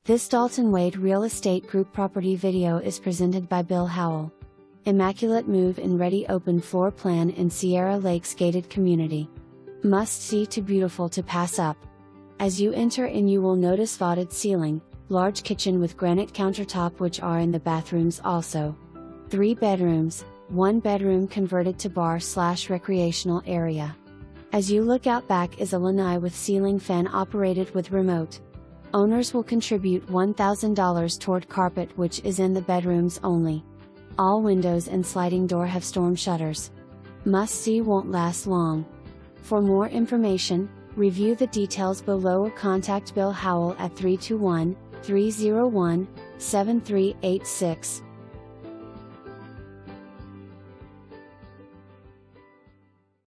This Dalton Wade Real Estate Group property video is presented by Bill Howell. Immaculate move-in ready open floor plan in Sierra Lakes gated community. Must see too beautiful to pass up. As you enter in you will notice vaulted ceiling, large kitchen with granite countertop which are in the bathrooms also. 3 bedrooms, 1 bedroom converted to bar/recreational area. As you look out back is a lanai with ceiling fan operated with remote. Owners will contribute $1,000 toward carpet which is in the bedrooms only. All windows and sliding door have storm shutters. Must see won't last long. For more information, review the details below or contact Bill Howell at 321-301-7386.